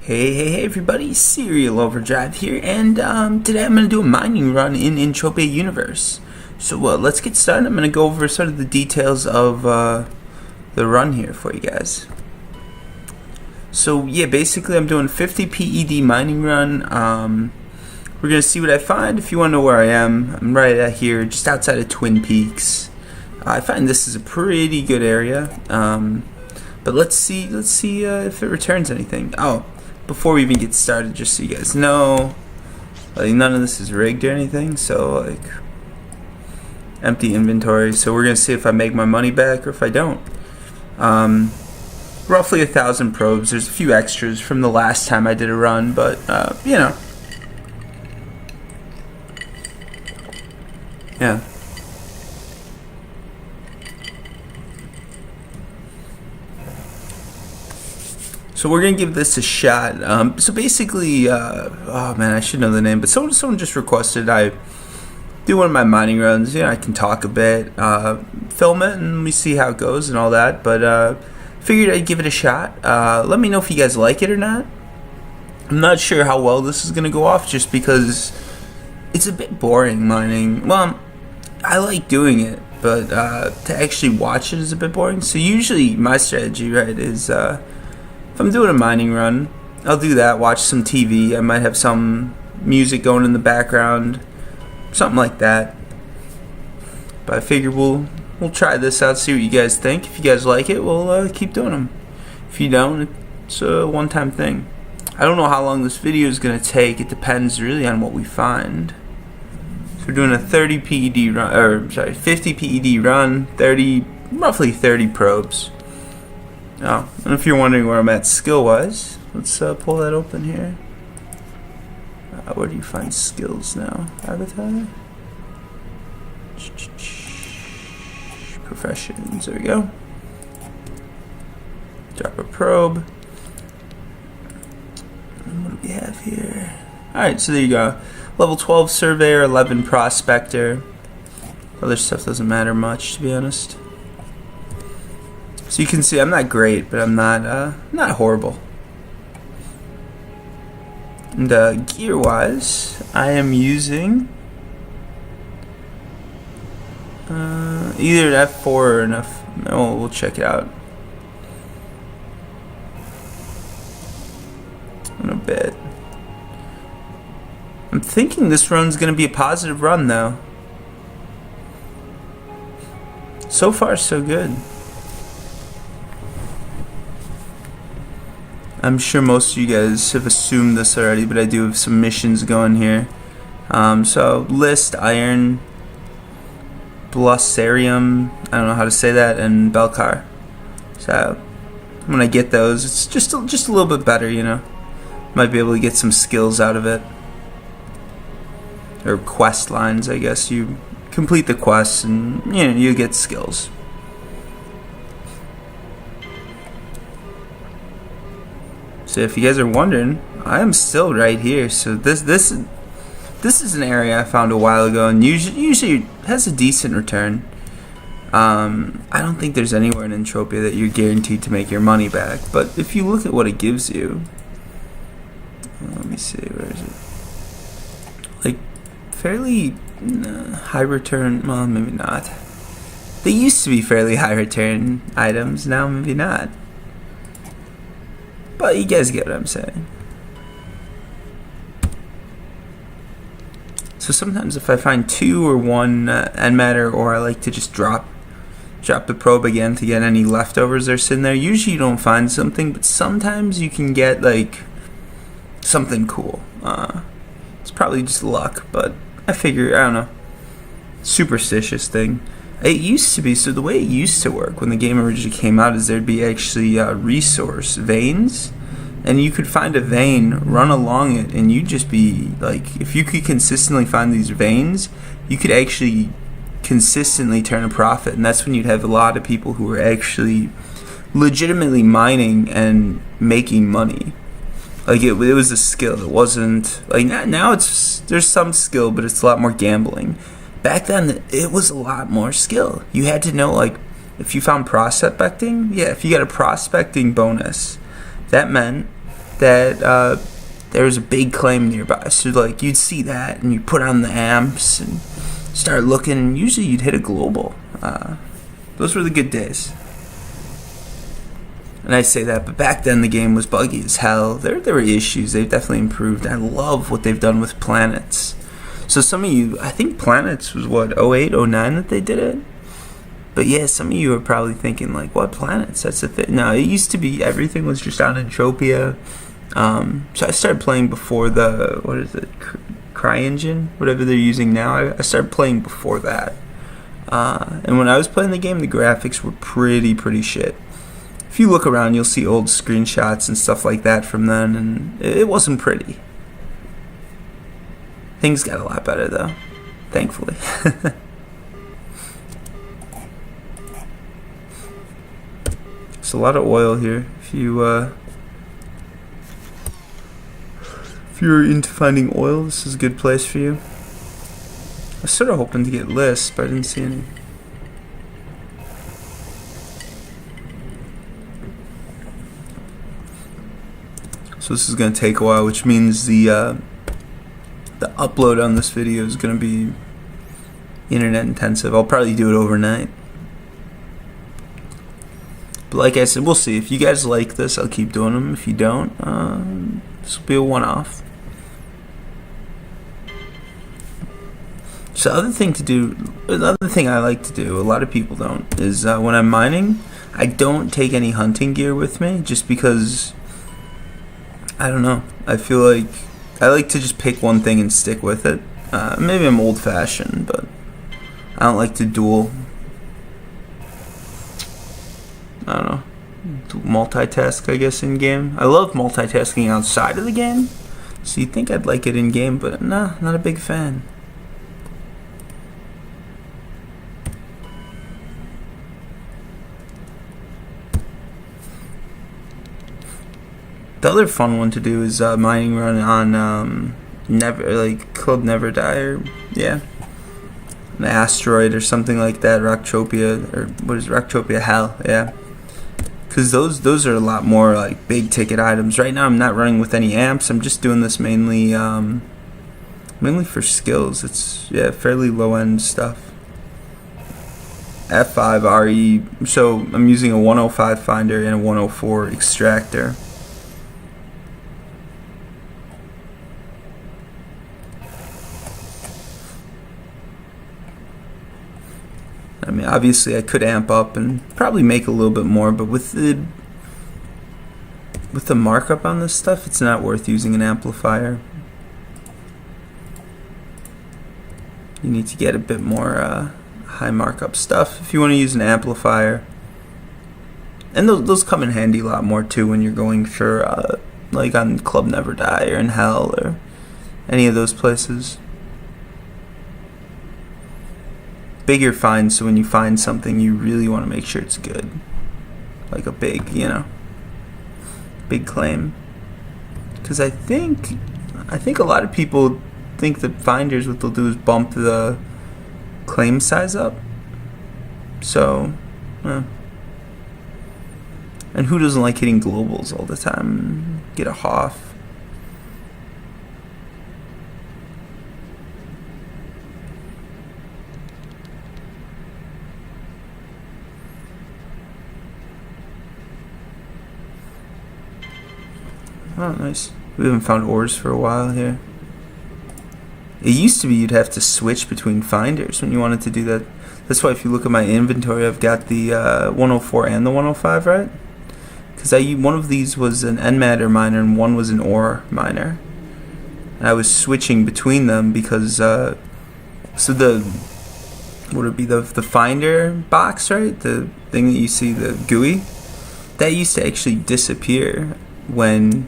Hey everybody, cerealOverdrive here, and today I'm going to do a mining run in Entropia universe. So let's get started. I'm going to go over sort of the details of the run here for you guys. So yeah, basically I'm doing 50 PED mining run. We're going to see what I find. If you want to know where I am, I'm right out here, just outside of Twin Peaks. I find this is a pretty good area, but let's see if it returns anything. Oh, before we even get started, just so you guys know, like, none of this is rigged or anything, so like empty inventory. So we're gonna see if I make my money back or if I don't. Roughly 1,000 probes. There's a few extras from the last time I did a run, but you know, yeah. So we're gonna give this a shot. So basically, oh man, I should know the name, but someone just requested I do one of my mining runs. You know, I can talk a bit, film it, and we see how it goes and all that. But figured I'd give it a shot. Let me know if you guys like it or not. I'm not sure how well this is gonna go off, just because it's a bit boring mining. Well, I like doing it, but to actually watch it is a bit boring. So usually my strategy, right, is if I'm doing a mining run, I'll do that, watch some TV. I might have some music going in the background, something like that. But I figure we'll try this out, see what you guys think. If you guys like it, we'll keep doing them. If you don't, it's a one-time thing. I don't know how long this video is going to take. It depends really on what we find. So we're doing a 30 PED run, or sorry, 50 PED run, roughly 30 probes. Oh, and if you're wondering where I'm at skill-wise, let's pull that open here. Where do you find skills now? Avatar? Professions, there we go. Drop a probe. And what do we have here? Alright, so there you go. Level 12 Surveyor, 11 Prospector. Other stuff doesn't matter much, to be honest. So you can see I'm not great, but I'm not horrible. And gear-wise, I am using either an F4 or an F. No, we'll check it out in a bit. I'm thinking this run's gonna be a positive run, though. So far, so good. I'm sure most of you guys have assumed this already, but I do have some missions going here. So list, iron, blussarium, I don't know how to say that, and Belkar. So when I get those, it's just a little bit better, you know. Might be able to get some skills out of it, or quest lines, I guess. You complete the quests, and you know, you get skills. So if you guys are wondering, I am still right here. So this is an area I found a while ago, and usually it has a decent return. I don't think there's anywhere in Entropia that you're guaranteed to make your money back, but if you look at what it gives you, let me see, where is it? Like fairly high return. Well, maybe not. They used to be fairly high return items. Now maybe not. But you guys get what I'm saying. So sometimes if I find 2 or 1 end matter, or I like to just drop the probe again to get any leftovers that are sitting there. Usually you don't find something, but sometimes you can get like something cool. It's probably just luck, but I figure, I don't know, superstitious thing. It used to be, so the way it used to work when the game originally came out is there'd be actually resource veins, and you could find a vein, run along it, and you'd just be like, if you could consistently find these veins, you could actually consistently turn a profit, and that's when you'd have a lot of people who were actually legitimately mining and making money. Like it was a skill. It wasn't like now there's some skill, but it's a lot more gambling. Back then, it was a lot more skill. You had to know, like, if you found prospecting, yeah, if you got a prospecting bonus, that meant that there was a big claim nearby. So like you'd see that and you put on the amps and start looking, and usually you'd hit a global. Those were the good days. And I say that, but back then the game was buggy as hell. There were issues. They've definitely improved. I love what they've done with Planets. So some of you, I think Planets was what, 08, 09 that they did it? But yeah, some of you are probably thinking like, what Planets? That's the thing. No, it used to be everything was just on Entropia. So I started playing before the, what is it, CryEngine? Whatever they're using now. I started playing before that. And when I was playing the game, the graphics were pretty shit. If you look around, you'll see old screenshots and stuff like that from then, and it wasn't pretty. Things got a lot better though, thankfully. There's a lot of oil here. If you're into finding oil, this is a good place for you. I was sort of hoping to get lists, but I didn't see any. So this is going to take a while, which means the upload on this video is going to be internet intensive. I'll probably do it overnight. But like I said, we'll see. If you guys like this, I'll keep doing them. If you don't, this will be a one-off. So another thing I like to do, a lot of people don't, is when I'm mining, I don't take any hunting gear with me, just because, I don't know, I feel like I like to just pick one thing and stick with it. Maybe I'm old-fashioned, but I don't like to I don't know, multitask, I guess, in-game. I love multitasking outside of the game, so you'd think I'd like it in-game, but nah, not a big fan. The other fun one to do is mining run on Club Never Die, or yeah, an asteroid or something like that. Rocktopia, or what is Rocktopia? Hell, yeah. Because those are a lot more like big ticket items. Right now I'm not running with any amps. I'm just doing this mainly for skills. It's fairly low end stuff. F5 RE. So I'm using a 105 finder and a 104 extractor. I mean, obviously I could amp up and probably make a little bit more, but with the markup on this stuff, it's not worth using an amplifier. You need to get a bit more high markup stuff if you want to use an amplifier. And those come in handy a lot more too when you're going for like on Club Never Die or in Hell or any of those places. Bigger finds, so when you find something, you really want to make sure it's good. Like a big, big claim. Because I think a lot of people think that finders, what they'll do is bump the claim size up. So, and who doesn't like hitting globals all the time? Get a Hoff. Oh, nice. We haven't found ores for a while here. It used to be you'd have to switch between finders when you wanted to do that. That's why if you look at my inventory, I've got the 104 and the 105, right? Because one of these was an N-matter miner and one was an ore miner. And I was switching between them because, so the finder box, right? The thing that you see, the GUI, that used to actually disappear when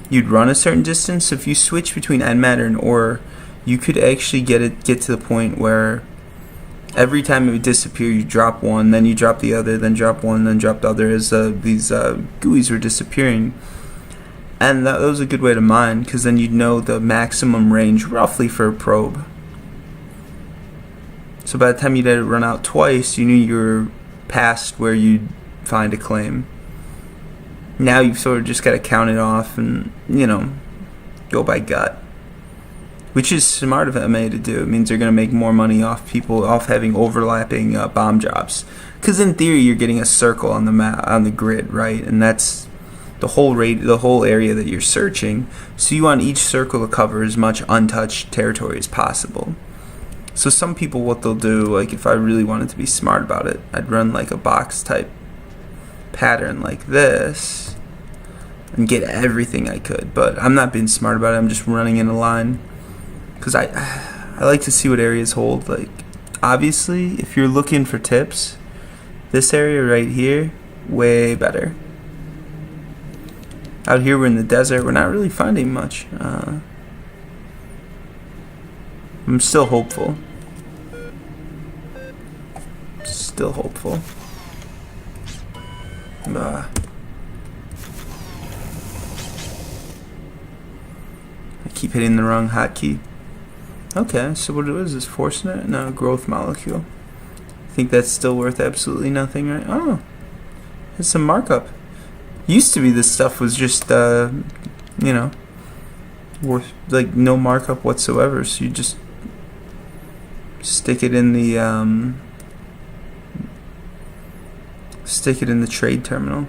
you'd run a certain distance. So if you switch between N-matter and ore, you could actually get to the point where every time it would disappear, you drop one, then you drop the other, then drop one, then drop the other, as these GUIs were disappearing. And that was a good way to mine, because then you'd know the maximum range roughly for a probe. So by the time you'd had it run out twice, you knew you were past where you'd find a claim. Now you've sort of just got to count it off and, go by gut. Which is smart of MA to do. It means they're going to make more money off having overlapping bomb drops. Because in theory, you're getting a circle on the map, on the grid, right? And that's the whole area that you're searching. So you want each circle to cover as much untouched territory as possible. So some people, what they'll do, like if I really wanted to be smart about it, I'd run like a box type pattern like this and get everything I could. But I'm not being smart about it. I'm just running in a line. Because I like to see what areas hold. Like, obviously, if you're looking for tips, this area right here, way better. Out here, we're in the desert. We're not really finding much. I'm still hopeful. Still hopeful. I keep hitting the wrong hotkey. Okay, so what is this? Force net? No, growth molecule. I think that's still worth absolutely nothing, right? Oh, it's some markup. Used to be this stuff was just, worth like no markup whatsoever. So you just stick it in the trade terminal.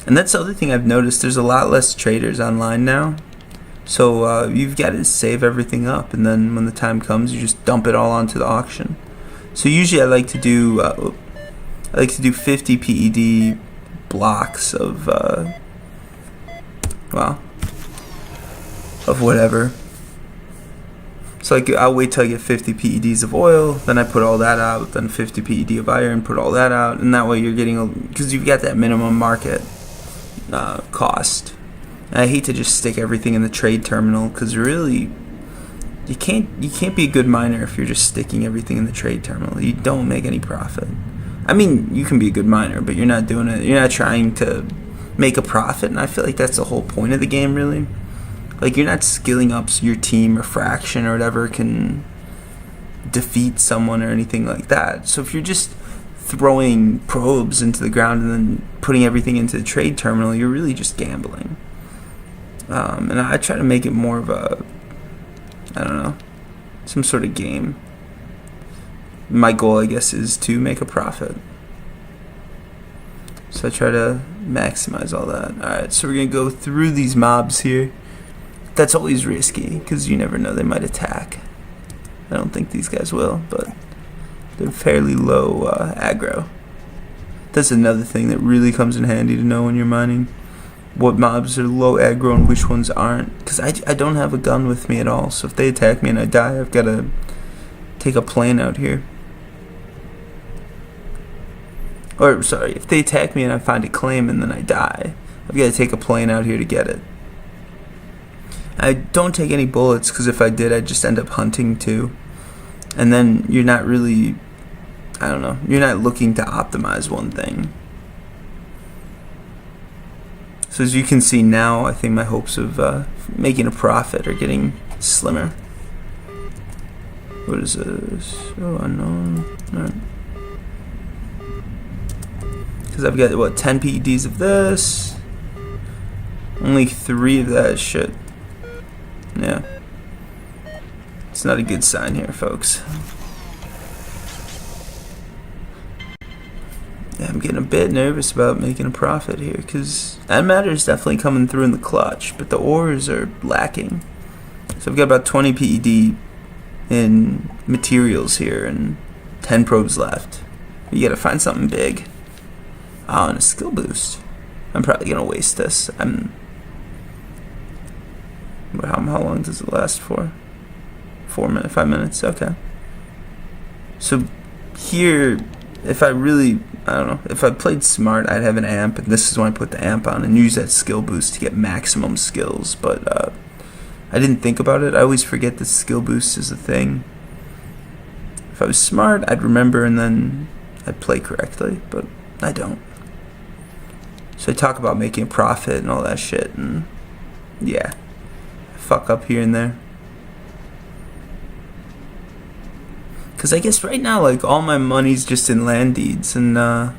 And that's the other thing I've noticed. There's a lot less traders online now. So you've got to save everything up, and then when the time comes, you just dump it all onto the auction. So usually I like to do 50 PED blocks of whatever. So like I'll wait till I get 50 PEDs of oil, then I put all that out, then 50 PED of iron, put all that out, and that way you're getting, because you've got that minimum market cost. And I hate to just stick everything in the trade terminal, because really you can't be a good miner if you're just sticking everything in the trade terminal. You don't make any profit. I mean, you can be a good miner, but you're not doing it. You're not trying to make a profit, and I feel like that's the whole point of the game, really. Like, you're not skilling up so your team or fraction or whatever can defeat someone or anything like that. So if you're just throwing probes into the ground and then putting everything into the trade terminal, you're really just gambling. And I try to make it more of a, some sort of game. My goal, I guess, is to make a profit. So I try to maximize all that. Alright, so we're going to go through these mobs here. That's always risky, because you never know, they might attack. I don't think these guys will, but they're fairly low aggro. That's another thing that really comes in handy to know when you're mining. What mobs are low aggro and which ones aren't. Because I don't have a gun with me at all, so if they attack me and I die, I've got to take a plane out here. Or, sorry, if they attack me and I find a claim and then I die, I've got to take a plane out here to get it. I don't take any bullets, because if I did, I'd just end up hunting too. And then you're not really, you're not looking to optimize one thing. So as you can see now, I think my hopes of making a profit are getting slimmer. What is this? Oh, unknown. Alright. Because I've got, 10 PEDs of this. Only 3 of that shit. Yeah. It's not a good sign here, folks. Yeah, I'm getting a bit nervous about making a profit here, because that matter is definitely coming through in the clutch, but the ores are lacking. So I've got about 20 PED in materials here and 10 probes left. You gotta find something big. Oh, and a skill boost. I'm probably gonna waste this. How long does it last for? 4 minutes, 5 minutes, okay. So here, if I really, if I played smart, I'd have an amp, and this is when I put the amp on and use that skill boost to get maximum skills, but I didn't think about it. I always forget that skill boost is a thing. If I was smart, I'd remember and then I'd play correctly, but I don't. So I talk about making a profit and all that shit, and yeah, I fuck up here and there. Because I guess right now, like, all my money's just in land deeds, and I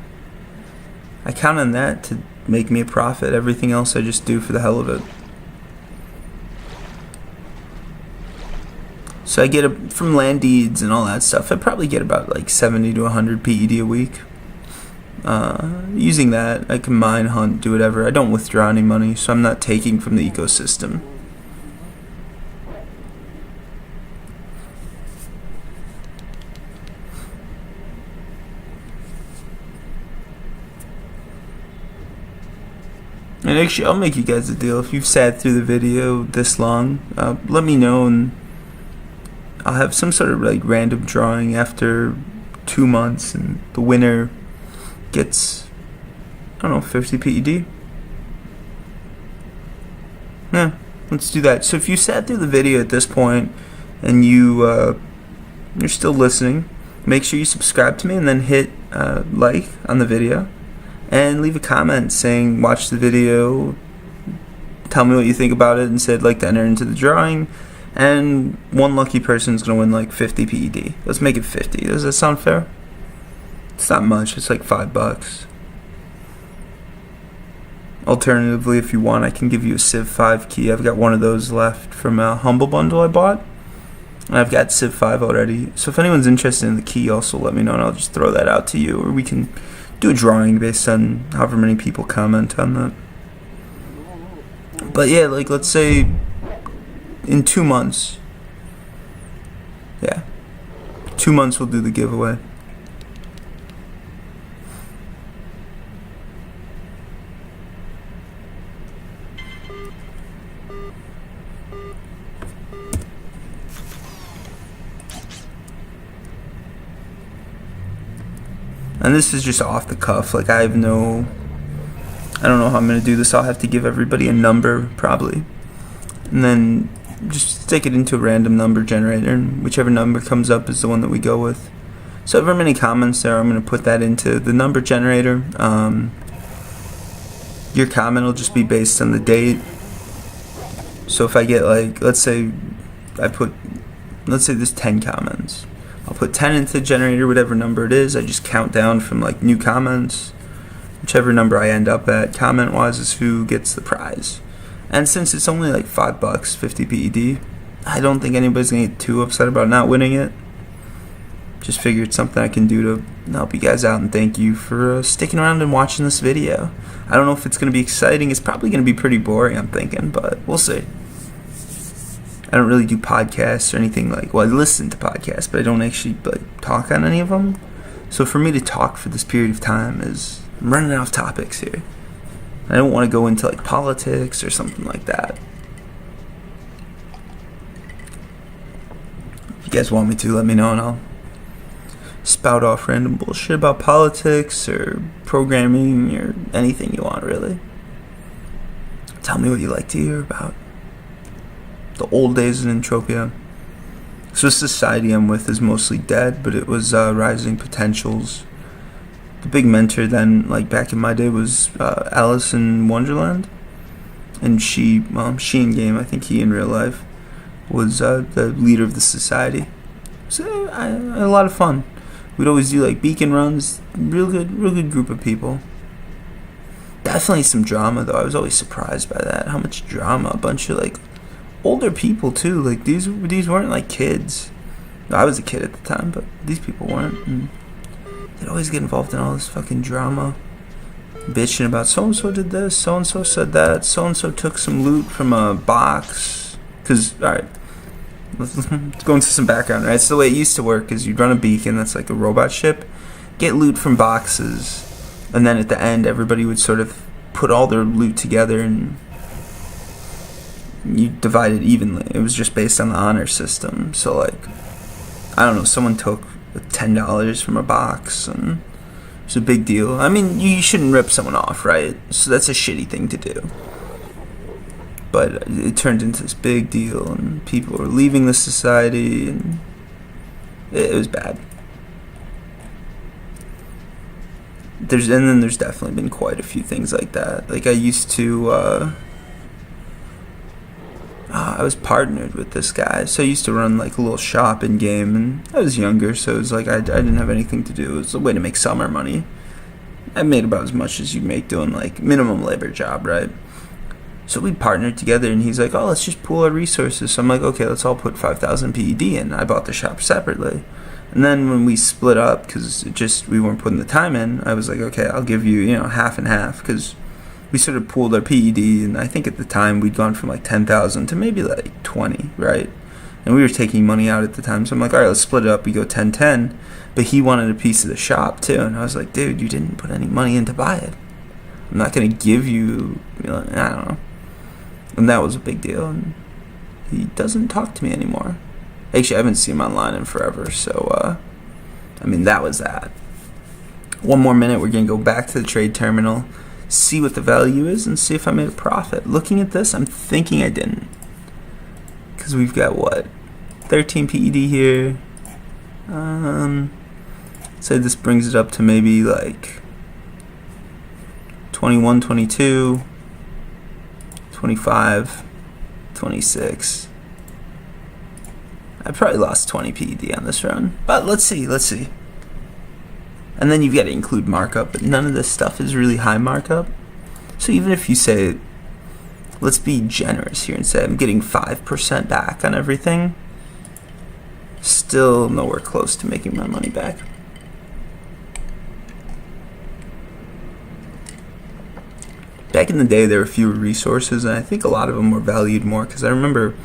I count on that to make me a profit. Everything else I just do for the hell of it. So I get from land deeds and all that stuff, I probably get about like 70 to 100 PED a week. Using that, I can mine, hunt, do whatever. I don't withdraw any money, so I'm not taking from the ecosystem. And actually, I'll make you guys a deal. If you've sat through the video this long, let me know, and I'll have some sort of like random drawing after 2 months, and the winner gets, I don't know, 50 PED. Yeah, let's do that. So if you sat through the video at this point and you're still listening, make sure you subscribe to me and then hit like on the video. And leave a comment saying, watch the video, tell me what you think about it, and say I'd like to enter into the drawing. And one lucky person is going to win like 50 PED. Let's make it 50. Does that sound fair? It's not much. It's like $5. Alternatively, if you want, I can give you a Civ 5 key. I've got one of those left from a Humble Bundle I bought. And I've got Civ 5 already. So if anyone's interested in the key, also let me know, and I'll just throw that out to you. Or we can do a drawing based on however many people comment on that. But yeah, like let's say in 2 months. Yeah. 2 months we'll do the giveaway. And this is just off the cuff. Like I don't know how I'm going to do this. I'll have to give everybody a number probably. And then just stick it into a random number generator, and whichever number comes up is the one that we go with. So however many comments there, I'm going to put that into the number generator. Your comment will just be based on the date. So if I get like, let's say there's 10 comments. I'll put 10 into the generator, whatever number it is. I just count down from like new comments. Whichever number I end up at comment wise is who gets the prize. And since it's only like $5, 50 PED, I don't think anybody's gonna get too upset about not winning it. Just figured something I can do to help you guys out, and thank you for sticking around and watching this video. I don't know if it's gonna be exciting. It's probably gonna be pretty boring, I'm thinking, but we'll see. I don't really do podcasts or anything like, well, I listen to podcasts, but I don't actually like talk on any of them. So for me to talk for this period of time is, I'm running out of topics here. I don't want to go into like politics or something like that. If you guys want me to, let me know and I'll spout off random bullshit about politics or programming or anything you want, really. Tell me what you like to hear about. The old days in Entropia. So the society I'm with is mostly dead, but it was Rising Potentials. The big mentor then, like back in my day, was Alice in Wonderland. And she in game, I think he in real life, was the leader of the society. So I had a lot of fun. We'd always do like beacon runs. Real good group of people. Definitely some drama though. I was always surprised by that. How much drama. A bunch of like older people too. Like these weren't like kids. I was a kid at the time, but these people weren't. And they'd always get involved in all this fucking drama, bitching about so and so did this, so and so said that, so and so took some loot from a box. Cause alright, let's go into some background. Right, so the way it used to work is you'd run a beacon that's like a robot ship, get loot from boxes, and then at the end everybody would sort of put all their loot together and you divide it evenly. It was just based on the honor system. So like, I don't know, someone took $10 from a box and it's a big deal. I mean, you shouldn't rip someone off, right? So that's a shitty thing to do. But it turned into this big deal and people were leaving the society and it was bad. Then there's definitely been quite a few things like that. Like I used to I was partnered with this guy, so I used to run like a little shop in game, and I was younger, so it was like I didn't have anything to do. It was a way to make summer money. I made about as much as you make doing like minimum labor job, right? So we partnered together, and he's like, oh, let's just pool our resources. So I'm like, okay, let's all put 5,000 PED in. I bought the shop separately. And then when we split up, because we weren't putting the time in, I was like, okay, I'll give you, half and half, because we sort of pooled our PED, and I think at the time we'd gone from like 10,000 to maybe like 20, right? And we were taking money out at the time, so I'm like, all right, let's split it up. We go 10-10, but he wanted a piece of the shop too, and I was like, dude, you didn't put any money in to buy it. I'm not going to give you, I don't know. And that was a big deal, and he doesn't talk to me anymore. Actually, I haven't seen him online in forever, so, that was that. One more minute, we're going to go back to the trade terminal, see what the value is, and see if I made a profit. Looking at this, I'm thinking I didn't. Because we've got, 13 PED here. Say this brings it up to maybe, like, 21, 22, 25, 26. I probably lost 20 PED on this run, but let's see. And then you've got to include markup, but none of this stuff is really high markup. So even if you say, let's be generous here and say I'm getting 5% back on everything, still nowhere close to making my money back. Back in the day, there were fewer resources, and I think a lot of them were valued more, because I remember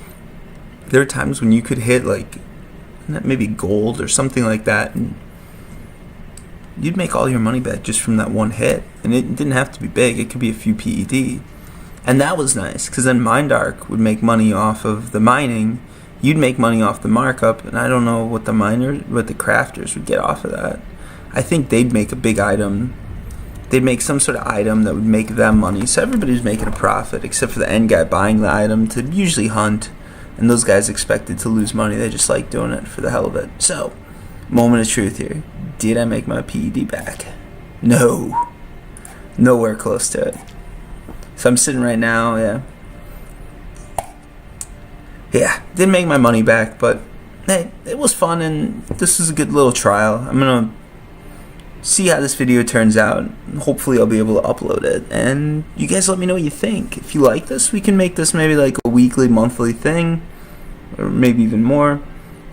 there were times when you could hit like maybe gold or something like that, and you'd make all your money back just from that one hit. And it didn't have to be big, it could be a few PED. And that was nice, because then MineDark would make money off of the mining, you'd make money off the markup, and I don't know what the crafters would get off of that. I think they'd make a big item. They'd make some sort of item that would make them money, so everybody's making a profit, except for the end guy buying the item to usually hunt. And those guys expected to lose money. They just like doing it for the hell of it. So, moment of truth here. Did I make my PED back? No. Nowhere close to it. So I'm sitting right now, yeah, didn't make my money back, but hey, it was fun, and this is a good little trial. I'm going to see how this video turns out. Hopefully I'll be able to upload it, and you guys let me know what you think. If you like this, we can make this maybe like a weekly, monthly thing, or maybe even more.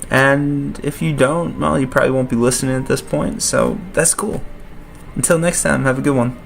And if you don't, well, you probably won't be listening at this point, so that's cool. Until next time, have a good one.